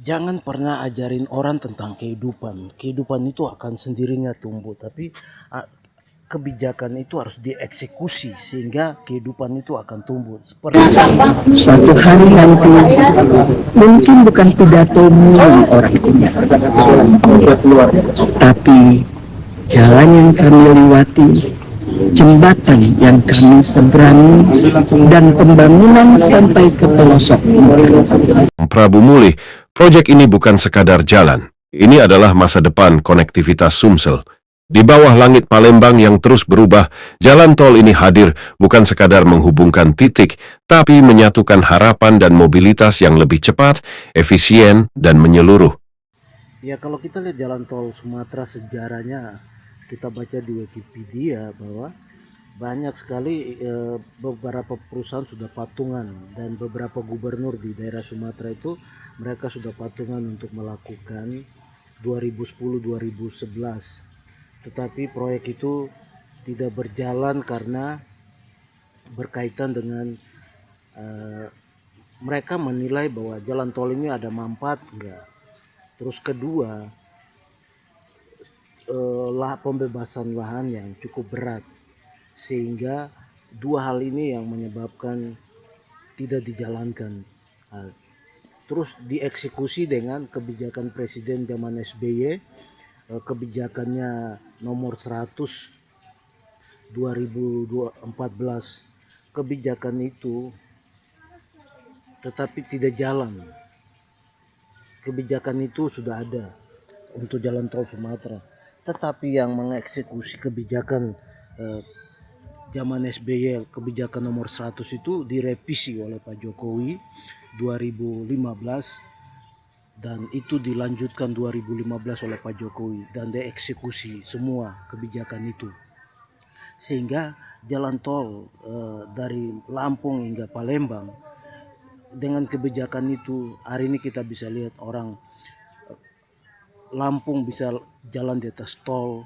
Jangan pernah ajarin orang tentang kehidupan. Kehidupan itu akan sendirinya tumbuh, tapi kebijakan itu harus dieksekusi sehingga kehidupan itu akan tumbuh. Seperti Suatu hari nanti mungkin bukan pidatomu yang orang ingat, tapi jalan yang kami lewati, jembatan yang kami seberangi, dan pembangunan sampai ke pelosok. Prabu Mulih, proyek ini bukan sekadar jalan. Ini adalah masa depan konektivitas Sumsel. Di bawah langit Palembang yang terus berubah, jalan tol ini hadir bukan sekadar menghubungkan titik, tapi menyatukan harapan dan mobilitas yang lebih cepat, efisien, dan menyeluruh. ya, kalau kita lihat jalan tol Sumatera sejarahnya, kita baca di Wikipedia bahwa banyak sekali beberapa perusahaan sudah patungan, dan beberapa gubernur di daerah Sumatera itu mereka sudah patungan untuk melakukan 2010-2011. Tetapi proyek itu tidak berjalan karena berkaitan dengan mereka menilai bahwa jalan tol ini ada manfaat enggak. Terus kedua, pembebasan lahan yang cukup berat, sehingga dua hal ini yang menyebabkan tidak dijalankan. Terus dieksekusi dengan kebijakan Presiden zaman SBY, kebijakannya nomor 100 2014. Kebijakan itu tetapi tidak jalan. Kebijakan itu sudah ada untuk jalan tol Sumatera, tetapi yang mengeksekusi kebijakan zaman SBY, kebijakan nomor 100 itu direvisi oleh Pak Jokowi 2015, dan itu dilanjutkan 2015 oleh Pak Jokowi, dan dieksekusi semua kebijakan itu, sehingga jalan tol dari Lampung hingga Palembang dengan kebijakan itu hari ini kita bisa lihat orang Lampung bisa jalan di atas tol,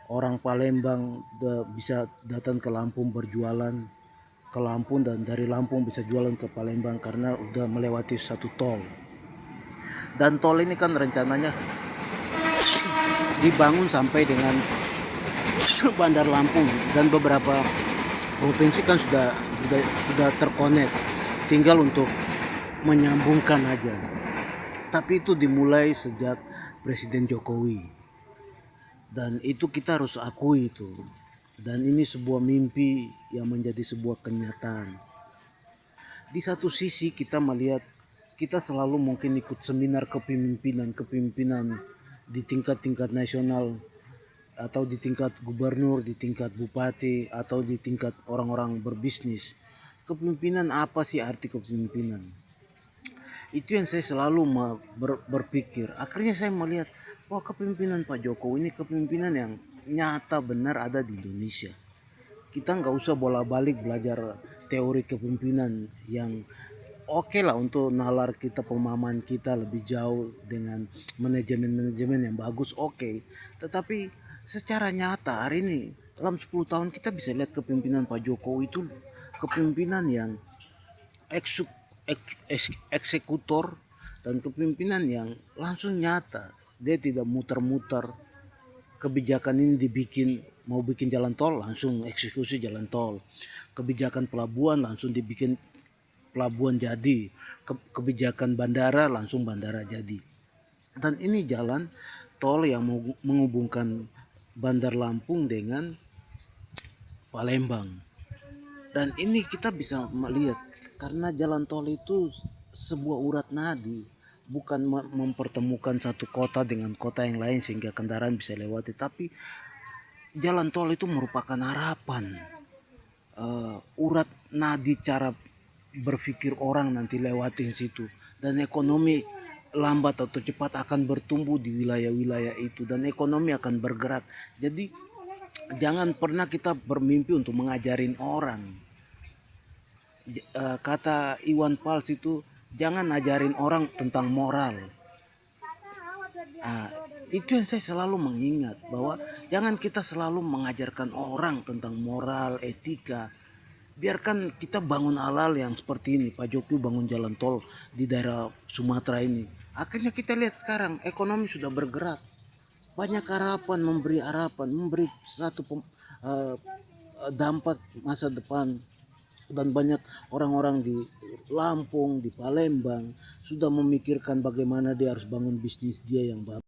orang Palembang bisa datang ke Lampung berjualan ke Lampung, dan dari Lampung bisa jualan ke Palembang karena udah melewati satu tol. Dan tol ini kan rencananya dibangun sampai dengan Bandar Lampung, dan beberapa provinsi kan sudah terkonek, tinggal untuk menyambungkan aja. Tapi itu dimulai sejak Presiden Jokowi, dan itu kita harus akui itu. Dan ini sebuah mimpi yang menjadi sebuah kenyataan. Di satu sisi kita melihat, kita selalu mungkin ikut seminar kepemimpinan di tingkat nasional, atau di tingkat gubernur, di tingkat bupati, atau di tingkat orang-orang berbisnis. Kepemimpinan apa sih arti kepemimpinan? Itu yang saya selalu berpikir. Akhirnya saya melihat, wah, kepemimpinan Pak Jokowi ini kepemimpinan yang nyata benar ada di Indonesia. Kita nggak usah bolak-balik belajar teori kepemimpinan yang oke lah untuk nalar kita, pemahaman kita lebih jauh dengan manajemen yang bagus, oke. Tetapi secara nyata hari ini dalam 10 tahun kita bisa lihat kepemimpinan Pak Jokowi itu kepemimpinan yang eksekutor, dan kepemimpinan yang langsung nyata. Dia tidak muter-muter. Kebijakan ini mau bikin jalan tol, langsung eksekusi jalan tol. Kebijakan pelabuhan, langsung dibikin pelabuhan jadi. Kebijakan bandara, langsung bandara jadi. Dan ini jalan tol yang menghubungkan Bandar Lampung dengan Palembang. Dan ini kita bisa melihat, karena jalan tol itu sebuah urat nadi, bukan mempertemukan satu kota dengan kota yang lain sehingga kendaraan bisa lewati, tapi jalan tol itu merupakan harapan, urat nadi cara berpikir orang nanti lewatin situ, dan ekonomi lambat atau cepat akan bertumbuh di wilayah-wilayah itu, dan ekonomi akan bergerak. Jadi jangan pernah kita bermimpi untuk mengajarin orang. Kata Iwan Fals itu, jangan ajarin orang tentang moral. Itu yang saya selalu mengingat, bahwa jangan kita selalu mengajarkan orang tentang moral, etika. Biarkan kita bangun hal-hal yang seperti ini. Pak Jokowi bangun jalan tol di daerah Sumatera ini. Akhirnya kita lihat sekarang ekonomi sudah bergerak, banyak harapan, memberi satu dampak masa depan, dan banyak orang-orang di Lampung, di Palembang sudah memikirkan bagaimana dia harus bangun bisnis dia yang baru.